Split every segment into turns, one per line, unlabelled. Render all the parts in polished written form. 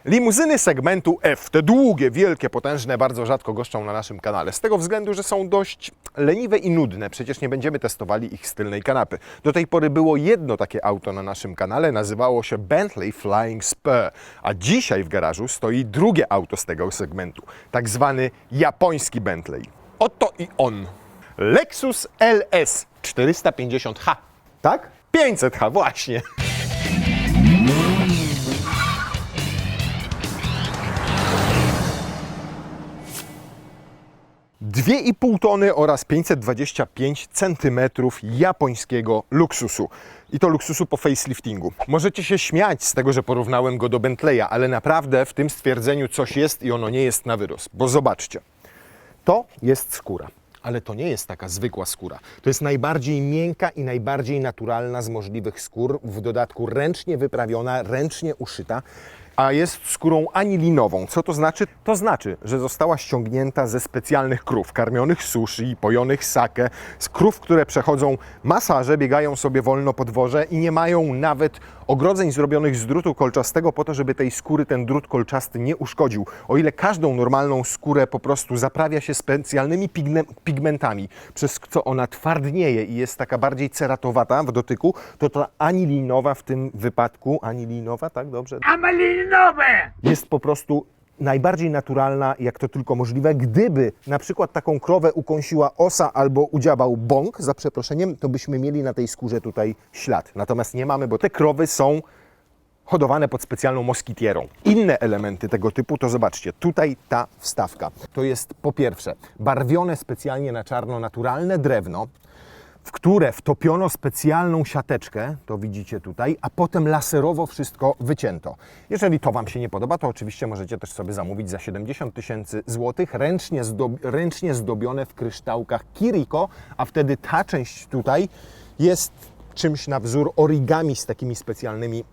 Limuzyny segmentu F, te długie, wielkie, potężne, bardzo rzadko goszczą na naszym kanale. Z tego względu, że są dość leniwe i nudne. Przecież nie będziemy testowali ich z tylnej kanapy. Do tej pory było jedno takie auto na naszym kanale, nazywało się Bentley Flying Spur. A dzisiaj w garażu stoi drugie auto z tego segmentu, tak zwany japoński Bentley. Oto i on. Lexus LS 450H. Tak? 500H, właśnie. 2,5 tony oraz 525 cm japońskiego luksusu. I to luksusu po faceliftingu. Możecie się śmiać z tego, że porównałem go do Bentleya, ale naprawdę w tym stwierdzeniu coś jest i ono nie jest na wyrost. Bo zobaczcie, to jest skóra. Ale to nie jest taka zwykła skóra. To jest najbardziej miękka i najbardziej naturalna z możliwych skór. W dodatku ręcznie wyprawiona, ręcznie uszyta, a jest skórą anilinową. Co to znaczy? To znaczy, że została ściągnięta ze specjalnych krów, karmionych sushi, pojonych sake, z krów, które przechodzą masaże, biegają sobie wolno po dworze i nie mają nawet ogrodzeń zrobionych z drutu kolczastego po to, żeby tej skóry ten drut kolczasty nie uszkodził. O ile każdą normalną skórę po prostu zaprawia się specjalnymi pigmentami, przez co ona twardnieje i jest taka bardziej ceratowata w dotyku, to ta anilinowa w tym wypadku, anilinowa, tak dobrze? Jest po prostu najbardziej naturalna, jak to tylko możliwe. Gdyby na przykład taką krowę ukąsiła osa albo udziałał bąk, za przeproszeniem, to byśmy mieli na tej skórze tutaj ślad. Natomiast nie mamy, bo te krowy są hodowane pod specjalną moskitierą. Inne elementy tego typu to zobaczcie, tutaj ta wstawka. To jest po pierwsze barwione specjalnie na czarno naturalne drewno, w które wtopiono specjalną siateczkę, to widzicie tutaj, a potem laserowo wszystko wycięto. Jeżeli to Wam się nie podoba, to oczywiście możecie też sobie zamówić za 70 000 złotych, ręcznie zdobione w kryształkach Kiriko, a wtedy ta część tutaj jest czymś na wzór origami z takimi specjalnymi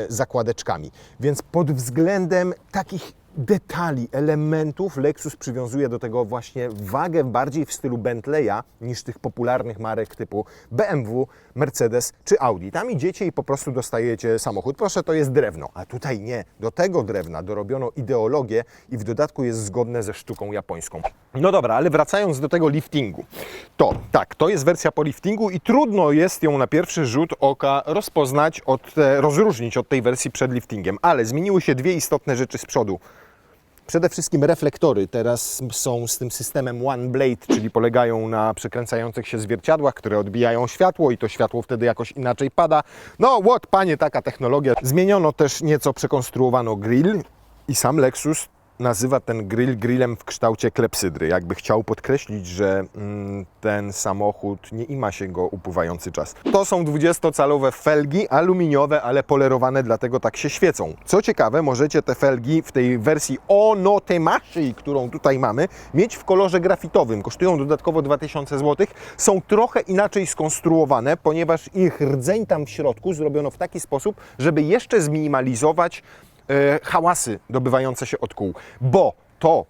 zakładeczkami. Więc pod względem takich detali, elementów Lexus przywiązuje do tego właśnie wagę bardziej w stylu Bentleya niż tych popularnych marek typu BMW, Mercedes czy Audi. Tam idziecie i po prostu dostajecie samochód. Proszę, to jest drewno, a tutaj nie. Do tego drewna dorobiono ideologię i w dodatku jest zgodne ze sztuką japońską. No dobra, ale wracając do tego liftingu. To tak, to jest wersja po liftingu i trudno jest ją na pierwszy rzut oka rozróżnić od tej wersji przed liftingiem, ale zmieniły się dwie istotne rzeczy z przodu. Przede wszystkim reflektory teraz są z tym systemem One Blade, czyli polegają na przekręcających się zwierciadłach, które odbijają światło i to światło wtedy jakoś inaczej pada. No panie, taka technologia. Zmieniono też nieco, przekonstruowano grill i sam Lexus nazywa ten grill grillem w kształcie klepsydry. Jakby chciał podkreślić, że ten samochód nie ima się go upływający czas. To są 20-calowe felgi aluminiowe, ale polerowane, dlatego tak się świecą. Co ciekawe, możecie te felgi w tej wersji Ono Temashi, którą tutaj mamy, mieć w kolorze grafitowym. Kosztują dodatkowo 2000 zł. Są trochę inaczej skonstruowane, ponieważ ich rdzeń tam w środku zrobiono w taki sposób, żeby jeszcze zminimalizować hałasy dobywające się od kół, bo to,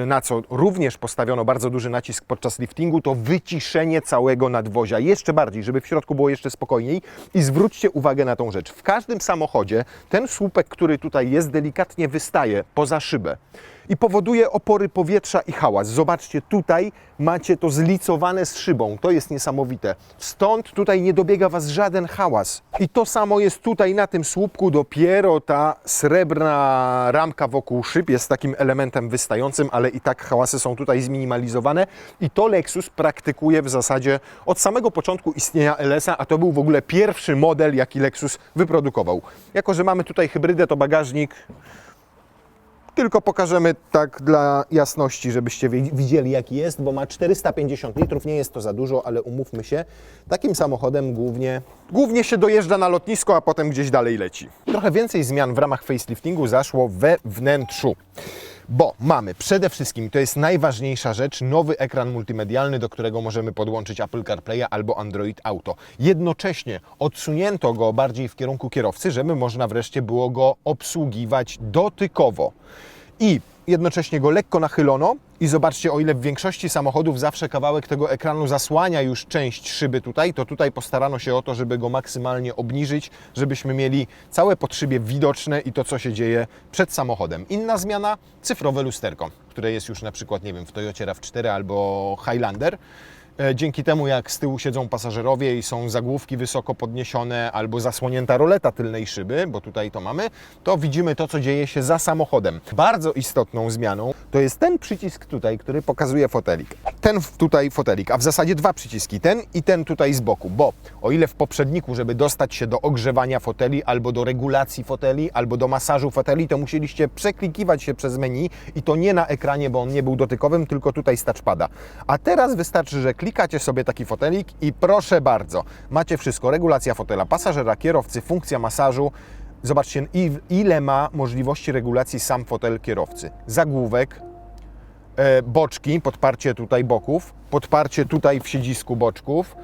na co również postawiono bardzo duży nacisk podczas liftingu, to wyciszenie całego nadwozia. Jeszcze bardziej, żeby w środku było jeszcze spokojniej. I zwróćcie uwagę na tą rzecz. W każdym samochodzie ten słupek, który tutaj jest, delikatnie wystaje poza szybę i powoduje opory powietrza i hałas. Zobaczcie, tutaj macie to zlicowane z szybą. To jest niesamowite. Stąd tutaj nie dobiega Was żaden hałas. I to samo jest tutaj na tym słupku. Dopiero ta srebrna ramka wokół szyb jest takim elementem wystającym, ale i tak hałasy są tutaj zminimalizowane. I to Lexus praktykuje w zasadzie od samego początku istnienia LS-a, a to był w ogóle pierwszy model, jaki Lexus wyprodukował. Jako że mamy tutaj hybrydę, to bagażnik tylko pokażemy tak dla jasności, żebyście widzieli, jaki jest, bo ma 450 litrów, nie jest to za dużo, ale umówmy się, takim samochodem głównie się dojeżdża na lotnisko, a potem gdzieś dalej leci. Trochę więcej zmian w ramach faceliftingu zaszło we wnętrzu. Bo mamy przede wszystkim, to jest najważniejsza rzecz, nowy ekran multimedialny, do którego możemy podłączyć Apple CarPlaya albo Android Auto. Jednocześnie odsunięto go bardziej w kierunku kierowcy, żeby można wreszcie było go obsługiwać dotykowo. I jednocześnie go lekko nachylono I zobaczcie, o ile w większości samochodów zawsze kawałek tego ekranu zasłania już część szyby tutaj, to tutaj postarano się o to, żeby go maksymalnie obniżyć, żebyśmy mieli całe pod szybie widoczne i to, co się dzieje przed samochodem. Inna zmiana, cyfrowe lusterko, które jest już na przykład, nie wiem, w Toyocie RAV4 albo Highlander. Dzięki temu, jak z tyłu siedzą pasażerowie i są zagłówki wysoko podniesione albo zasłonięta roleta tylnej szyby, bo tutaj to mamy, to widzimy to, co dzieje się za samochodem. Bardzo istotną zmianą to jest ten przycisk tutaj, który pokazuje fotelik. Ten tutaj fotelik, a w zasadzie dwa przyciski, ten i ten tutaj z boku, bo o ile w poprzedniku, żeby dostać się do ogrzewania foteli, albo do regulacji foteli, albo do masażu foteli, to musieliście przeklikiwać się przez menu i to nie na ekranie, bo on nie był dotykowym, tylko tutaj z touchpada. A teraz wystarczy, że klikacie sobie taki fotelik i proszę bardzo, macie wszystko. Regulacja fotela pasażera, kierowcy, funkcja masażu. Zobaczcie, ile ma możliwości regulacji sam fotel kierowcy. Zagłówek, boczki, podparcie tutaj boków, podparcie tutaj w siedzisku boczków,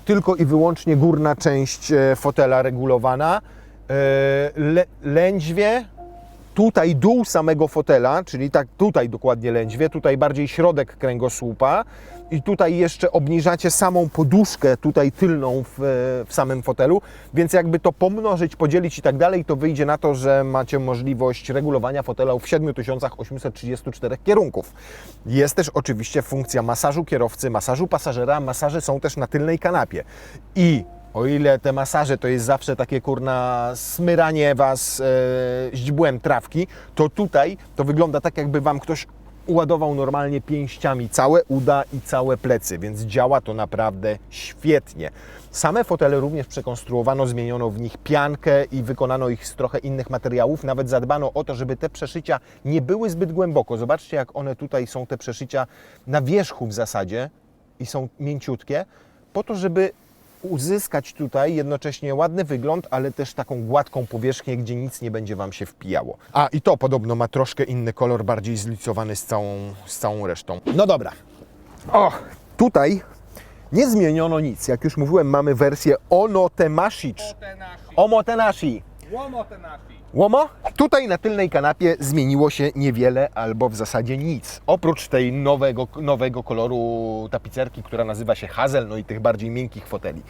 tylko i wyłącznie górna część fotela regulowana, lędźwie, tutaj dół samego fotela, czyli tak tutaj dokładnie lędźwie, tutaj bardziej środek kręgosłupa i tutaj jeszcze obniżacie samą poduszkę tutaj tylną w samym fotelu, więc jakby to pomnożyć, podzielić i tak dalej, to wyjdzie na to, że macie możliwość regulowania fotela w 7834 kierunków. Jest też oczywiście funkcja masażu kierowcy, masażu pasażera, masaże są też na tylnej kanapie i o ile te masaże to jest zawsze takie kurna smyranie was źdźbłem trawki, to tutaj to wygląda tak, jakby wam ktoś uładował normalnie pięściami całe uda i całe plecy, więc działa to naprawdę świetnie. Same fotele również przekonstruowano, zmieniono w nich piankę i wykonano ich z trochę innych materiałów. Nawet zadbano o to, żeby te przeszycia nie były zbyt głęboko. Zobaczcie, jak one tutaj są, te przeszycia na wierzchu w zasadzie i są mięciutkie, po to, żeby uzyskać tutaj jednocześnie ładny wygląd, ale też taką gładką powierzchnię, gdzie nic nie będzie wam się wpijało. A i to podobno ma troszkę inny kolor, bardziej zlicowany z całą resztą. No dobra. O, tutaj nie zmieniono nic. Jak już mówiłem, mamy wersję Onotemashi. Omotenashi. Łomo? Tutaj na tylnej kanapie zmieniło się niewiele albo w zasadzie nic. Oprócz tej nowego koloru tapicerki, która nazywa się Hazel, no i tych bardziej miękkich foteli.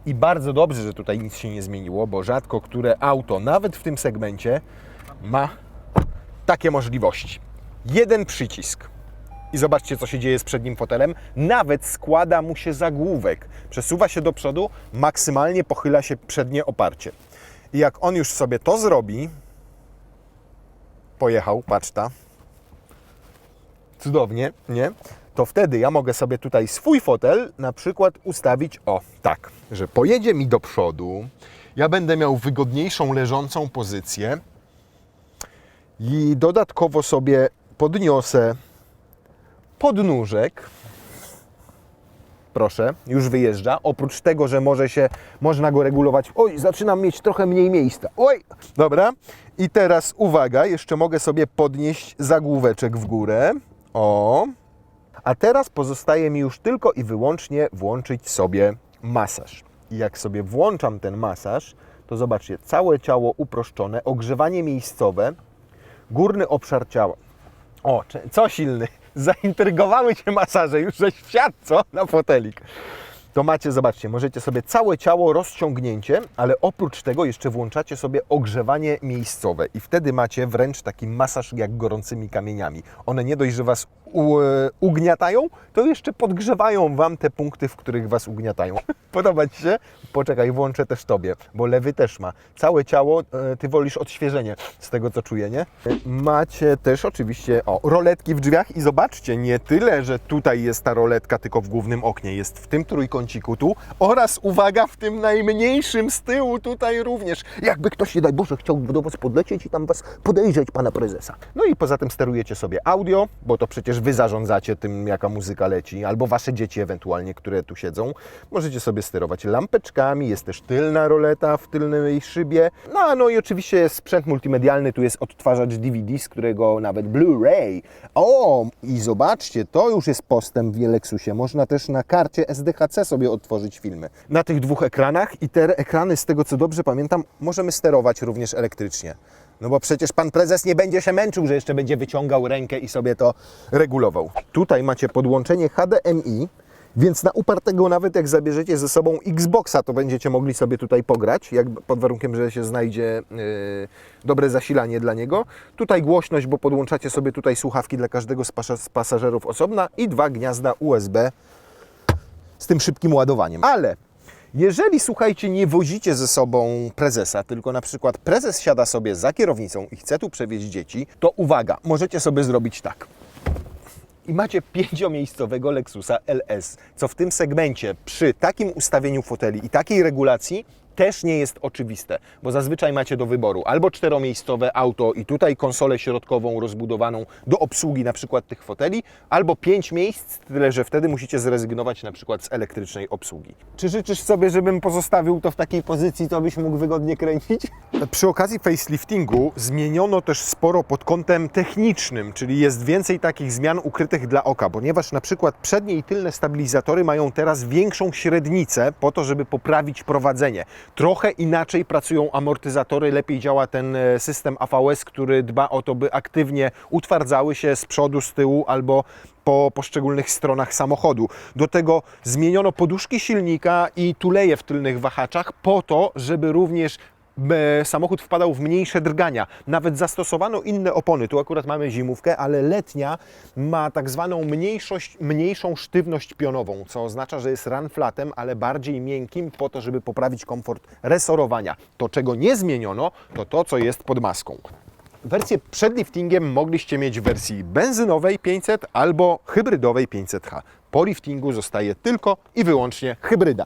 I bardzo dobrze, że tutaj nic się nie zmieniło, bo rzadko które auto, nawet w tym segmencie, ma takie możliwości. Jeden przycisk. I zobaczcie, co się dzieje z przednim fotelem. Nawet składa mu się zagłówek. Przesuwa się do przodu, maksymalnie pochyla się przednie oparcie. I jak on już sobie to zrobi, pojechał, patrz ta, cudownie, nie? To wtedy ja mogę sobie tutaj swój fotel na przykład ustawić, o tak, że pojedzie mi do przodu, ja będę miał wygodniejszą leżącą pozycję i dodatkowo sobie podniosę podnóżek. Proszę, już wyjeżdża. Oprócz tego, że można go regulować. Oj, zaczynam mieć trochę mniej miejsca. Oj, dobra. I teraz uwaga, jeszcze mogę sobie podnieść zagłóweczek w górę. O. A teraz pozostaje mi już tylko i wyłącznie włączyć sobie masaż. I jak sobie włączam ten masaż, to zobaczcie, całe ciało uproszczone, ogrzewanie miejscowe, górny obszar ciała. O, co silny. Zaintrygowały Cię masaże, już żeś wsiadł, co? Na fotelik. To macie, zobaczcie, możecie sobie całe ciało rozciągnięcie, ale oprócz tego jeszcze włączacie sobie ogrzewanie miejscowe i wtedy macie wręcz taki masaż jak gorącymi kamieniami. One nie dość, że Was ugniatają, to jeszcze podgrzewają Wam te punkty, w których Was ugniatają. Podoba Ci się? Poczekaj, włączę też Tobie, bo lewy też ma. Całe ciało, Ty wolisz odświeżenie, z tego co czuję, nie? Macie też oczywiście, roletki w drzwiach i zobaczcie, nie tyle, że tutaj jest ta roletka tylko w głównym oknie, jest w tym trójkąciku tu oraz, uwaga, w tym najmniejszym z tyłu tutaj również. Jakby ktoś, nie daj Boże, chciał do Was podlecieć i tam Was podejrzeć, Pana Prezesa. No i poza tym sterujecie sobie audio, bo to przecież Wy zarządzacie tym, jaka muzyka leci, albo Wasze dzieci ewentualnie, które tu siedzą. Możecie sobie sterować lampeczkami, jest też tylna roleta w tylnej szybie. No i oczywiście jest sprzęt multimedialny, tu jest odtwarzacz DVD, z którego nawet Blu-ray. O, i zobaczcie, to już jest postęp w Lexusie. Można też na karcie SDHC sobie odtworzyć filmy. Na tych dwóch ekranach i te ekrany, z tego co dobrze pamiętam, możemy sterować również elektrycznie. No bo przecież pan prezes nie będzie się męczył, że jeszcze będzie wyciągał rękę i sobie to regulował. Tutaj macie podłączenie HDMI, więc na upartego nawet jak zabierzecie ze sobą Xboxa, to będziecie mogli sobie tutaj pograć, pod warunkiem, że się znajdzie dobre zasilanie dla niego. Tutaj głośność, bo podłączacie sobie tutaj słuchawki dla każdego z pasażerów osobna i 2 gniazda USB z tym szybkim ładowaniem. Ale jeżeli, słuchajcie, nie wozicie ze sobą prezesa, tylko na przykład prezes siada sobie za kierownicą i chce tu przewieźć dzieci, to uwaga, możecie sobie zrobić tak. I macie 5-miejscowego Lexusa LS, co w tym segmencie przy takim ustawieniu foteli i takiej regulacji też nie jest oczywiste, bo zazwyczaj macie do wyboru albo 4-miejscowe auto i tutaj konsolę środkową rozbudowaną do obsługi na przykład tych foteli, albo 5 miejsc, tyle że wtedy musicie zrezygnować na przykład z elektrycznej obsługi. Czy życzysz sobie, żebym pozostawił to w takiej pozycji, to byś mógł wygodnie kręcić? Przy okazji faceliftingu zmieniono też sporo pod kątem technicznym, czyli jest więcej takich zmian ukrytych dla oka, ponieważ na przykład przednie i tylne stabilizatory mają teraz większą średnicę po to, żeby poprawić prowadzenie. Trochę inaczej pracują amortyzatory, lepiej działa ten system AVS, który dba o to, by aktywnie utwardzały się z przodu, z tyłu albo po poszczególnych stronach samochodu. Do tego zmieniono poduszki silnika i tuleje w tylnych wahaczach po to, żeby również samochód wpadał w mniejsze drgania. Nawet zastosowano inne opony. Tu akurat mamy zimówkę, ale letnia ma tak zwaną mniejszą sztywność pionową, co oznacza, że jest run flatem, ale bardziej miękkim po to, żeby poprawić komfort resorowania. To, czego nie zmieniono, to to, co jest pod maską. Wersję przed liftingiem mogliście mieć w wersji benzynowej 500 albo hybrydowej 500h. Po liftingu zostaje tylko i wyłącznie hybryda.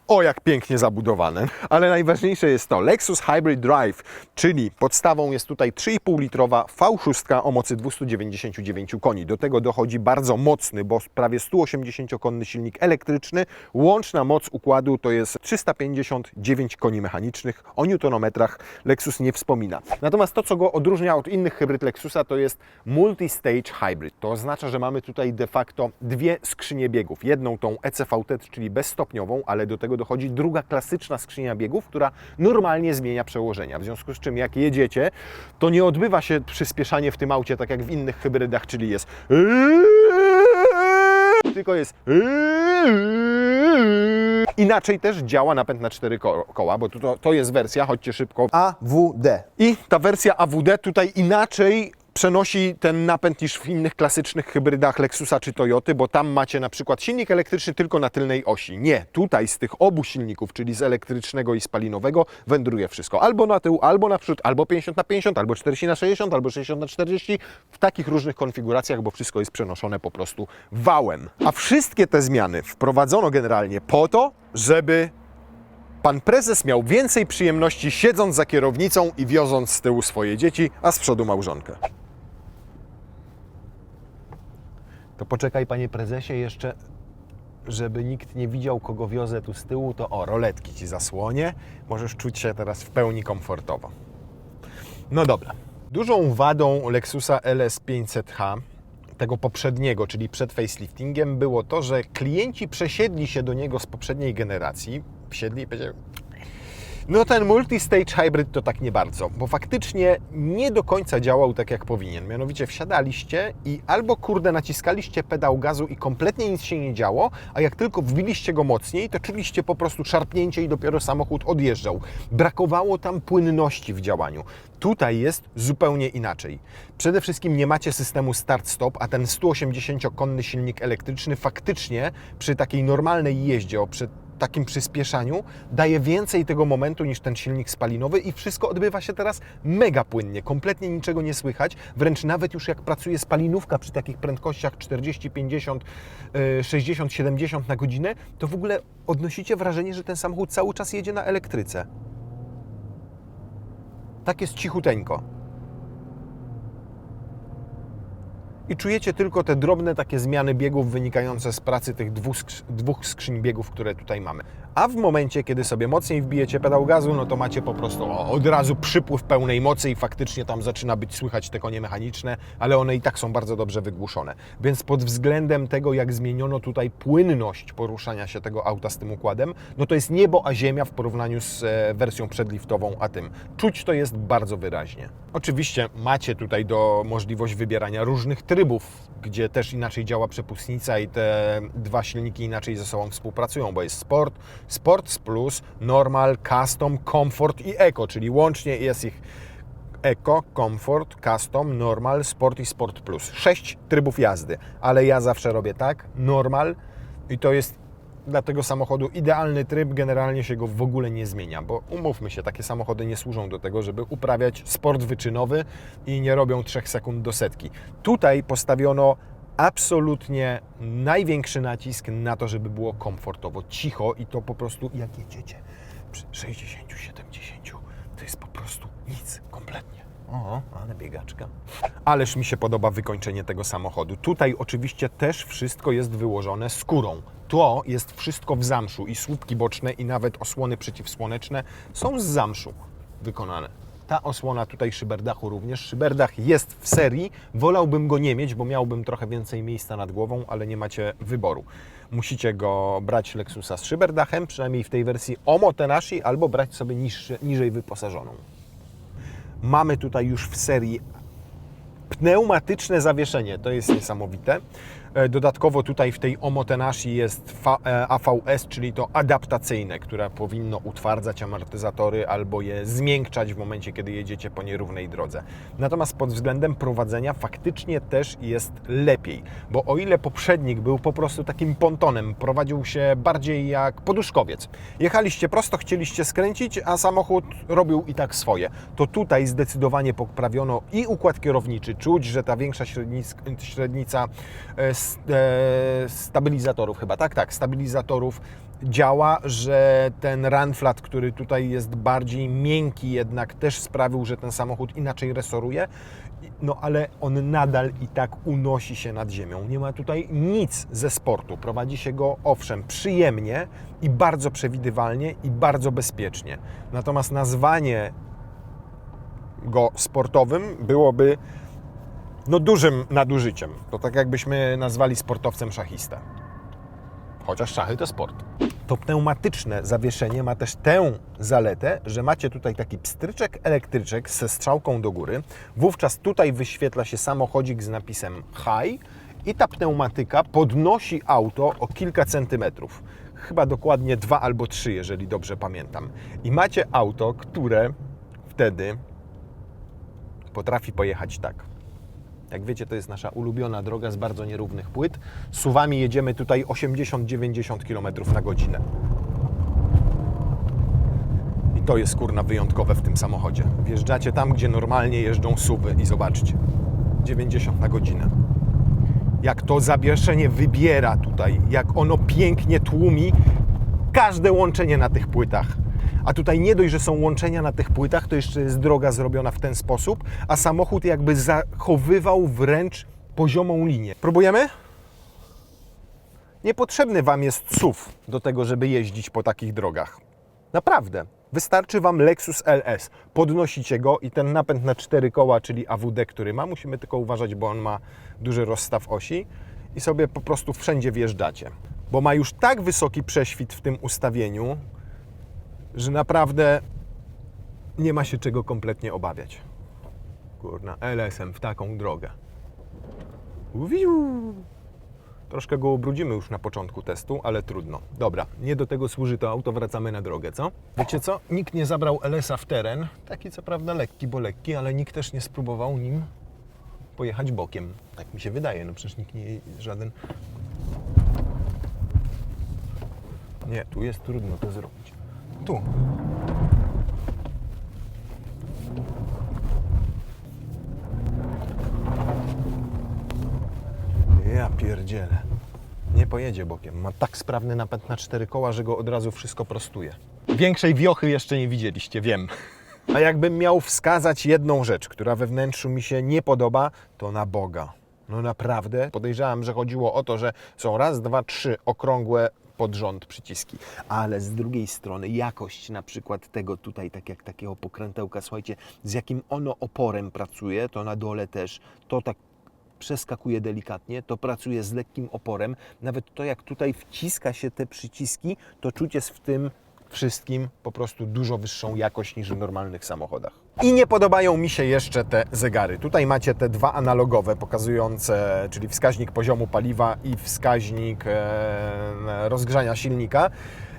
O, jak pięknie zabudowane. Ale najważniejsze jest to Lexus Hybrid Drive, czyli podstawą jest tutaj 3,5-litrowa V6 o mocy 299 koni. Do tego dochodzi bardzo mocny, bo prawie 180-konny silnik elektryczny. Łączna moc układu to jest 359 koni mechanicznych. O newtonometrach Lexus nie wspomina. Natomiast to, co go odróżnia od innych hybryd Lexusa, to jest multi-stage hybrid. To oznacza, że mamy tutaj de facto dwie skrzynie biegów. Jedną tą ECVT, czyli bezstopniową, ale do tego dochodzi druga klasyczna skrzynia biegów, która normalnie zmienia przełożenia. W związku z czym jak jedziecie, to nie odbywa się przyspieszanie w tym aucie tak jak w innych hybrydach, czyli jest tylko jest inaczej też działa napęd na 4 koła, bo to jest wersja, chodźcie szybko, AWD. I ta wersja AWD tutaj inaczej przenosi ten napęd niż w innych klasycznych hybrydach Lexusa czy Toyoty, bo tam macie na przykład silnik elektryczny tylko na tylnej osi. Nie, tutaj z tych obu silników, czyli z elektrycznego i spalinowego, wędruje wszystko. Albo na tył, albo na przód, albo 50/50, albo 40/60, albo 60/40, w takich różnych konfiguracjach, bo wszystko jest przenoszone po prostu wałem. A wszystkie te zmiany wprowadzono generalnie po to, żeby pan prezes miał więcej przyjemności siedząc za kierownicą i wioząc z tyłu swoje dzieci, a z przodu małżonkę. To poczekaj, panie prezesie, jeszcze, żeby nikt nie widział, kogo wiozę tu z tyłu, to roletki ci zasłonię. Możesz czuć się teraz w pełni komfortowo. No dobra. Dużą wadą Lexusa LS 500h, tego poprzedniego, czyli przed faceliftingiem, było to, że klienci przesiedli się do niego z poprzedniej generacji. Wsiedli i powiedzieli: no ten multi-stage hybrid to tak nie bardzo, bo faktycznie nie do końca działał tak jak powinien. Mianowicie wsiadaliście i albo naciskaliście pedał gazu i kompletnie nic się nie działo, a jak tylko wbiliście go mocniej, to czuliście po prostu szarpnięcie i dopiero samochód odjeżdżał. Brakowało tam płynności w działaniu. Tutaj jest zupełnie inaczej. Przede wszystkim nie macie systemu start-stop, a ten 180-konny silnik elektryczny faktycznie przy takiej normalnej jeździe, przy takim przyspieszaniu daje więcej tego momentu niż ten silnik spalinowy i wszystko odbywa się teraz mega płynnie, kompletnie niczego nie słychać, wręcz nawet już jak pracuje spalinówka przy takich prędkościach 40, 50, 60, 70 na godzinę, to w ogóle odnosicie wrażenie, że ten samochód cały czas jedzie na elektryce. Tak jest cichuteńko. i czujecie tylko te drobne takie zmiany biegów wynikające z pracy tych dwóch skrzyń biegów, które tutaj mamy. A w momencie, kiedy sobie mocniej wbijecie pedał gazu, no to macie po prostu od razu przypływ pełnej mocy i faktycznie tam zaczyna być słychać te konie mechaniczne, ale one i tak są bardzo dobrze wygłuszone. Więc pod względem tego, jak zmieniono tutaj płynność poruszania się tego auta z tym układem, no to jest niebo a ziemia w porównaniu z wersją przedliftową, a tym. Czuć to jest bardzo wyraźnie. Oczywiście macie tutaj możliwość wybierania różnych trybów, gdzie też inaczej działa przepustnica i te dwa silniki inaczej ze sobą współpracują, bo jest Sport, Sport Plus, Normal, Custom, Comfort i Eco, czyli łącznie jest ich Eco, Comfort, Custom, Normal, Sport i Sport Plus. 6 trybów jazdy, ale ja zawsze robię tak, Normal i to jest dla tego samochodu idealny tryb, generalnie się go w ogóle nie zmienia, bo umówmy się, takie samochody nie służą do tego, żeby uprawiać sport wyczynowy i nie robią 3 sekund do setki. Tutaj postawiono absolutnie największy nacisk na to, żeby było komfortowo, cicho i to po prostu jak jedziecie przy 60, 70, to jest po prostu nic, kompletnie. O, ale biegaczka. Ależ mi się podoba wykończenie tego samochodu. Tutaj oczywiście też wszystko jest wyłożone skórą. To jest wszystko w zamszu i słupki boczne i nawet osłony przeciwsłoneczne są z zamszu wykonane. Ta osłona tutaj szyberdachu również. Szyberdach jest w serii. Wolałbym go nie mieć, bo miałbym trochę więcej miejsca nad głową, ale nie macie wyboru. Musicie go brać Lexusa z szyberdachem, przynajmniej w tej wersji Omotenashi, albo brać sobie niżej wyposażoną. Mamy tutaj już w serii pneumatyczne zawieszenie, to jest niesamowite. Dodatkowo tutaj w tej Omotenashi jest AVS, czyli to adaptacyjne, które powinno utwardzać amortyzatory albo je zmiękczać w momencie, kiedy jedziecie po nierównej drodze. Natomiast pod względem prowadzenia faktycznie też jest lepiej, bo o ile poprzednik był po prostu takim pontonem, prowadził się bardziej jak poduszkowiec. Jechaliście prosto, chcieliście skręcić, a samochód robił i tak swoje. To tutaj zdecydowanie poprawiono i układ kierowniczy, czuć, że ta większa średnica stabilizatorów chyba, tak, stabilizatorów działa, że ten run flat, który tutaj jest bardziej miękki jednak też sprawił, że ten samochód inaczej resoruje, no ale on nadal i tak unosi się nad ziemią. Nie ma tutaj nic ze sportu. Prowadzi się go owszem przyjemnie i bardzo przewidywalnie i bardzo bezpiecznie. Natomiast nazwanie go sportowym byłoby dużym nadużyciem. To tak jakbyśmy nazwali sportowcem szachistę. Chociaż szachy to sport. To pneumatyczne zawieszenie ma też tę zaletę, że macie tutaj taki pstryczek elektryczek ze strzałką do góry. Wówczas tutaj wyświetla się samochodzik z napisem High i ta pneumatyka podnosi auto o kilka centymetrów. Chyba dokładnie 2 albo 3, jeżeli dobrze pamiętam. I macie auto, które wtedy potrafi pojechać tak. Jak wiecie, to jest nasza ulubiona droga z bardzo nierównych płyt. Suwami jedziemy tutaj 80-90 km na godzinę. I to jest kurna wyjątkowe w tym samochodzie. Wjeżdżacie tam, gdzie normalnie jeżdżą suwy i zobaczcie. 90 na godzinę. Jak to zawieszenie wybiera tutaj, jak ono pięknie tłumi każde łączenie na tych płytach. A tutaj nie dość, że są łączenia na tych płytach, to jeszcze jest droga zrobiona w ten sposób, a samochód jakby zachowywał wręcz poziomą linię. Próbujemy? Niepotrzebny Wam jest SUV do tego, żeby jeździć po takich drogach. Naprawdę. Wystarczy Wam Lexus LS. Podnosicie go i ten napęd na 4 koła, czyli AWD, który ma, musimy tylko uważać, bo on ma duży rozstaw osi i sobie po prostu wszędzie wjeżdżacie. Bo ma już tak wysoki prześwit w tym ustawieniu, że naprawdę nie ma się czego kompletnie obawiać. Kurna, LS-em w taką drogę. Uwiu. Troszkę go ubrudzimy już na początku testu, ale trudno. Dobra, nie do tego służy to auto, wracamy na drogę, co? Wiecie co? Nikt nie zabrał LS-a w teren. Taki co prawda lekki, bo lekki, ale nikt też nie spróbował nim pojechać bokiem. Tak mi się wydaje, no przecież nikt nie żaden... Nie, tu jest trudno to zrobić. Tu. Ja pierdzielę. Nie pojedzie bokiem. Ma tak sprawny napęd na 4 koła, że go od razu wszystko prostuje. Większej wiochy jeszcze nie widzieliście, wiem. A jakbym miał wskazać jedną rzecz, która we wnętrzu mi się nie podoba, to na Boga. No naprawdę? Podejrzewam, że chodziło o to, że są raz, dwa, trzy okrągłe pod rząd przyciski. Ale z drugiej strony jakość na przykład tego tutaj, tak jak takiego pokrętełka, słuchajcie, z jakim ono oporem pracuje, to na dole też, to tak przeskakuje delikatnie, to pracuje z lekkim oporem. Nawet to, jak tutaj wciska się te przyciski, to czuć jest w tym wszystkim po prostu dużo wyższą jakość niż w normalnych samochodach. I nie podobają mi się jeszcze te zegary. Tutaj macie te dwa analogowe pokazujące, czyli wskaźnik poziomu paliwa i wskaźnik rozgrzania silnika.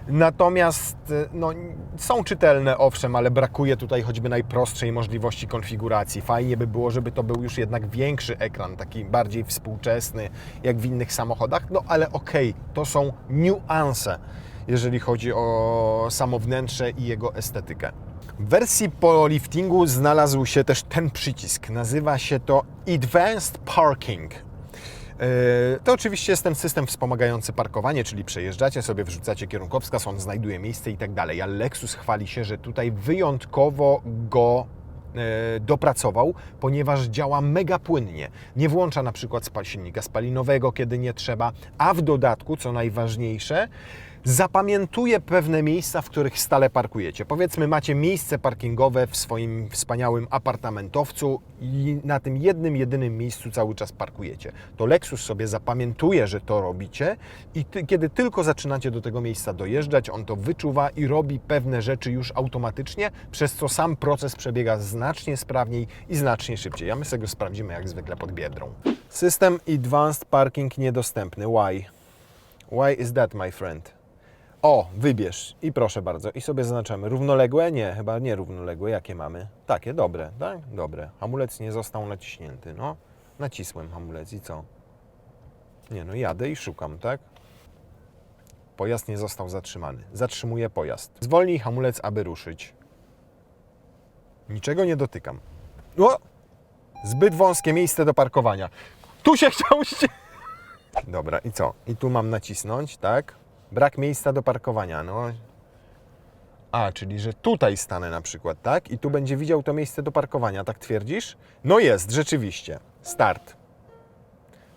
Natomiast no, są czytelne, owszem, ale brakuje tutaj choćby najprostszej możliwości konfiguracji. Fajnie by było, żeby to był już jednak większy ekran, taki bardziej współczesny, jak w innych samochodach. No ale okej, to są niuanse, jeżeli chodzi o samo wnętrze i jego estetykę. W wersji po liftingu znalazł się też ten przycisk. Nazywa się to Advanced Parking. To oczywiście jest ten system wspomagający parkowanie, czyli przejeżdżacie sobie, wrzucacie kierunkowskaz, on znajduje miejsce i tak dalej. Ale Lexus chwali się, że tutaj wyjątkowo go dopracował, ponieważ działa mega płynnie. Nie włącza na przykład silnika spalinowego, kiedy nie trzeba, a w dodatku, co najważniejsze, zapamiętuje pewne miejsca, w których stale parkujecie. Powiedzmy, macie miejsce parkingowe w swoim wspaniałym apartamentowcu i na tym jedynym miejscu cały czas parkujecie. To Lexus sobie zapamiętuje, że to robicie i kiedy tylko zaczynacie do tego miejsca dojeżdżać, on to wyczuwa i robi pewne rzeczy już automatycznie, przez co sam proces przebiega znacznie sprawniej i znacznie szybciej. A my sobie go sprawdzimy jak zwykle pod Biedrą. System Advanced Parking niedostępny. Why? Why is that, my friend? O, wybierz i proszę bardzo. I sobie zaznaczamy. Równoległe? Nie, chyba nie równoległe. Jakie mamy? Takie, dobre, tak? Dobre. Hamulec nie został naciśnięty. No, nacisłem hamulec i co? Nie, no jadę i szukam, tak? Pojazd nie został zatrzymany. Zatrzymuję pojazd. Zwolnij hamulec, aby ruszyć. Niczego nie dotykam. O! Zbyt wąskie miejsce do parkowania. Tu się chciał Dobra, i co? I tu mam nacisnąć, tak? Brak miejsca do parkowania, no. A, czyli że tutaj stanę na przykład, tak? I tu będzie widział to miejsce do parkowania, tak twierdzisz? No jest, rzeczywiście. Start.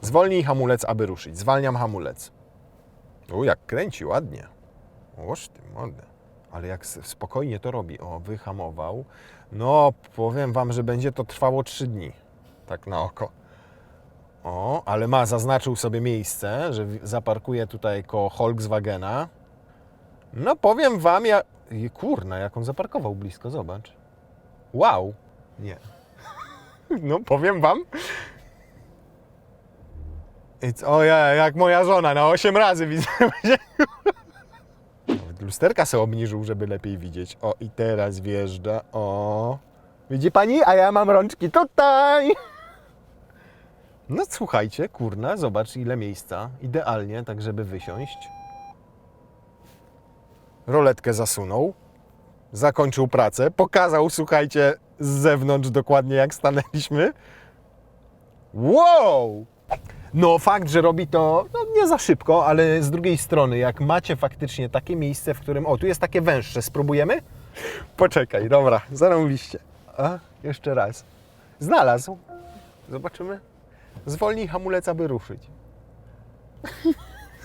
Zwolnij hamulec, aby ruszyć. Zwalniam hamulec. Jak kręci, ładnie. Oż ty, mordę. Ale jak spokojnie to robi. O, wyhamował. No, powiem Wam, że będzie to trwało 3 dni. Tak na oko. O, ale zaznaczył sobie miejsce, że zaparkuje tutaj koło Volkswagena. No powiem Wam, kurna, jak on zaparkował blisko, zobacz. Wow. Nie. No powiem Wam. Jak moja żona na 8 razy widzę. Nawet lusterka sobie obniżył, żeby lepiej widzieć. O, i teraz wjeżdża. O. Widzi Pani? A ja mam rączki tutaj. No słuchajcie, kurna, zobacz ile miejsca, idealnie, tak żeby wysiąść. Roletkę zasunął, zakończył pracę, pokazał, słuchajcie, z zewnątrz dokładnie jak stanęliśmy. Wow! No fakt, że robi to nie za szybko, ale z drugiej strony, jak macie faktycznie takie miejsce, w którym... O, tu jest takie węższe, spróbujemy? Poczekaj, dobra, zarąbiście. A, jeszcze raz. Znalazł. Zobaczymy. Zwolnij hamulec, aby ruszyć.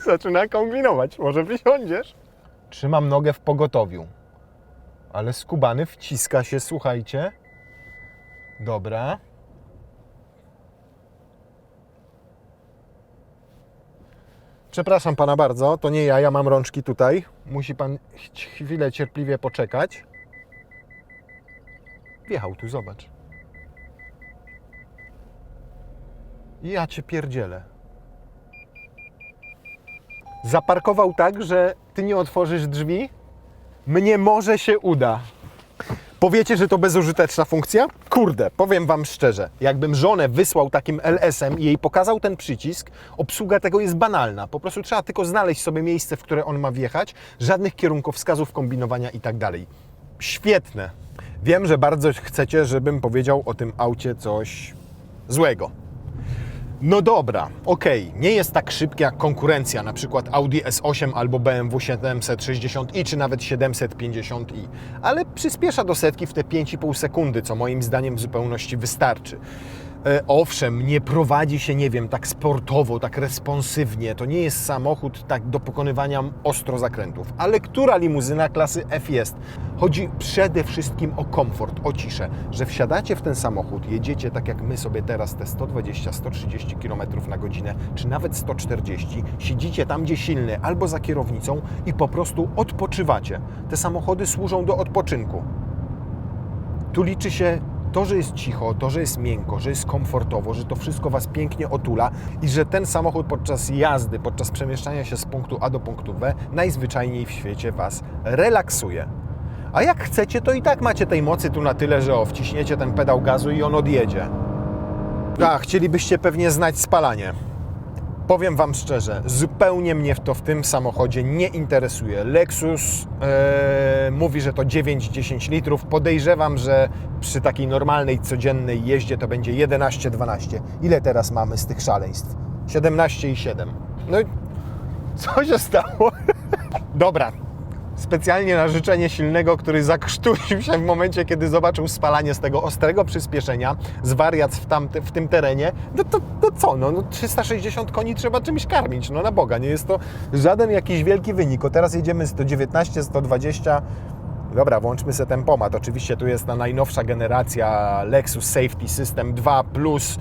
Zaczyna kombinować. Może wysiądziesz? Trzymam nogę w pogotowiu. Ale skubany wciska się, słuchajcie. Dobra. Przepraszam Pana bardzo, to nie ja mam rączki tutaj. Musi Pan chwilę cierpliwie poczekać. Wjechał tu, zobacz. Ja Cię pierdzielę. Zaparkował tak, że Ty nie otworzysz drzwi? Mnie może się uda. Powiecie, że to bezużyteczna funkcja? Kurde, powiem Wam szczerze, jakbym żonę wysłał takim LS-em i jej pokazał ten przycisk, obsługa tego jest banalna. Po prostu trzeba tylko znaleźć sobie miejsce, w które on ma wjechać, żadnych kierunkowskazów, kombinowania i tak dalej. Świetne. Wiem, że bardzo chcecie, żebym powiedział o tym aucie coś złego. No dobra, okej, nie jest tak szybki jak konkurencja, na przykład Audi S8 albo BMW 760i czy nawet 750i, ale przyspiesza do setki w te 5,5 sekundy, co moim zdaniem w zupełności wystarczy. Owszem, nie prowadzi się, nie wiem, tak sportowo, tak responsywnie. To nie jest samochód tak do pokonywania ostro zakrętów. Ale która limuzyna klasy F jest? Chodzi przede wszystkim o komfort, o ciszę. Że wsiadacie w ten samochód, jedziecie tak jak my sobie teraz te 120-130 km na godzinę, czy nawet 140, siedzicie tam, gdzie silny, albo za kierownicą i po prostu odpoczywacie. Te samochody służą do odpoczynku. Tu liczy się to, że jest cicho, to, że jest miękko, że jest komfortowo, że to wszystko Was pięknie otula i że ten samochód podczas jazdy, podczas przemieszczania się z punktu A do punktu B najzwyczajniej w świecie Was relaksuje. A jak chcecie, to i tak macie tej mocy tu na tyle, że wciśniecie ten pedał gazu i on odjedzie. A, chcielibyście pewnie znać spalanie. Powiem Wam szczerze, zupełnie mnie to w tym samochodzie nie interesuje. Lexus mówi, że to 9-10 litrów. Podejrzewam, że przy takiej normalnej, codziennej jeździe to będzie 11-12. Ile teraz mamy z tych szaleństw? 17,7. No i co się stało? Dobra. Specjalnie na życzenie silnego, który zakrztusił się w momencie, kiedy zobaczył spalanie z tego ostrego przyspieszenia, zwariat w tym terenie, no to co? No 360 koni trzeba czymś karmić, no na Boga, nie jest to żaden jakiś wielki wynik. O, teraz jedziemy 119, 120. Dobra, włączmy sobie tempomat. Oczywiście tu jest ta najnowsza generacja Lexus Safety System 2 plus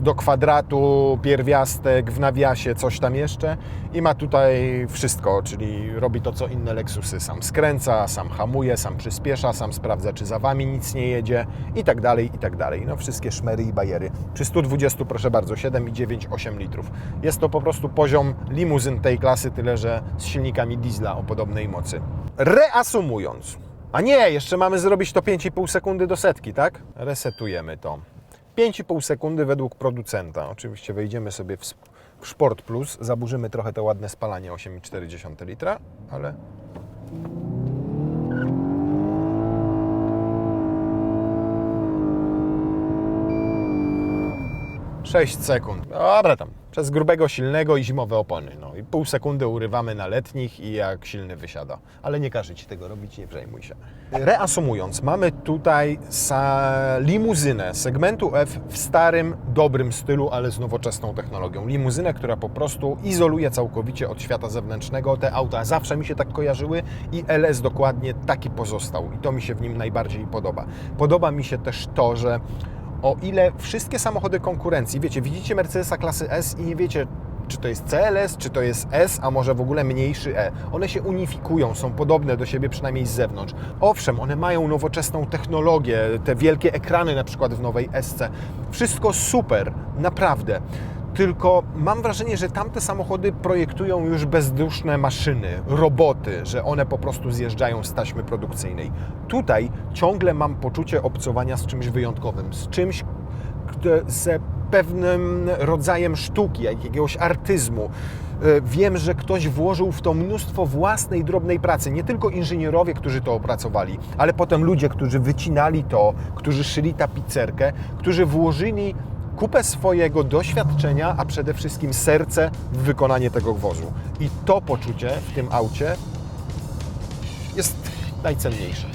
do kwadratu, pierwiastek, w nawiasie coś tam jeszcze i ma tutaj wszystko, czyli robi to, co inne Lexusy. Sam skręca, sam hamuje, sam przyspiesza, sam sprawdza, czy za Wami nic nie jedzie i tak dalej, i tak dalej. No wszystkie szmery i bajery. Przy 120, proszę bardzo, 7,9, 8 litrów. Jest to po prostu poziom limuzyn tej klasy, tyle że z silnikami diesla o podobnej mocy. Reasumując, a nie, jeszcze mamy zrobić to 5,5 sekundy do setki, tak? Resetujemy to. 5,5 sekundy według producenta. Oczywiście wejdziemy sobie w Sport Plus, zaburzymy trochę to ładne spalanie 8,4 litra, ale... Sześć sekund. Dobra tam. Przez grubego, silnego i zimowe opony. No i pół sekundy urywamy na letnich i jak silny wysiada. Ale nie każę Ci tego robić, nie przejmuj się. Reasumując, mamy tutaj limuzynę segmentu F w starym, dobrym stylu, ale z nowoczesną technologią. Limuzynę, która po prostu izoluje całkowicie od świata zewnętrznego. Te auta zawsze mi się tak kojarzyły i LS dokładnie taki pozostał. I to mi się w nim najbardziej podoba. Podoba mi się też to, że o ile wszystkie samochody konkurencji, wiecie, widzicie Mercedesa klasy S i nie wiecie, czy to jest CLS, czy to jest S, a może w ogóle mniejszy E. One się unifikują, są podobne do siebie przynajmniej z zewnątrz. Owszem, one mają nowoczesną technologię, te wielkie ekrany na przykład w nowej SC. Wszystko super, naprawdę. Tylko mam wrażenie, że tamte samochody projektują już bezduszne maszyny, roboty, że one po prostu zjeżdżają z taśmy produkcyjnej. Tutaj ciągle mam poczucie obcowania z czymś wyjątkowym, z czymś, z pewnym rodzajem sztuki, jakiegoś artyzmu. Wiem, że ktoś włożył w to mnóstwo własnej, drobnej pracy. Nie tylko inżynierowie, którzy to opracowali, ale potem ludzie, którzy wycinali to, którzy szyli tapicerkę, którzy włożyli kupę swojego doświadczenia, a przede wszystkim serce w wykonanie tego wozu. I to poczucie w tym aucie jest najcenniejsze.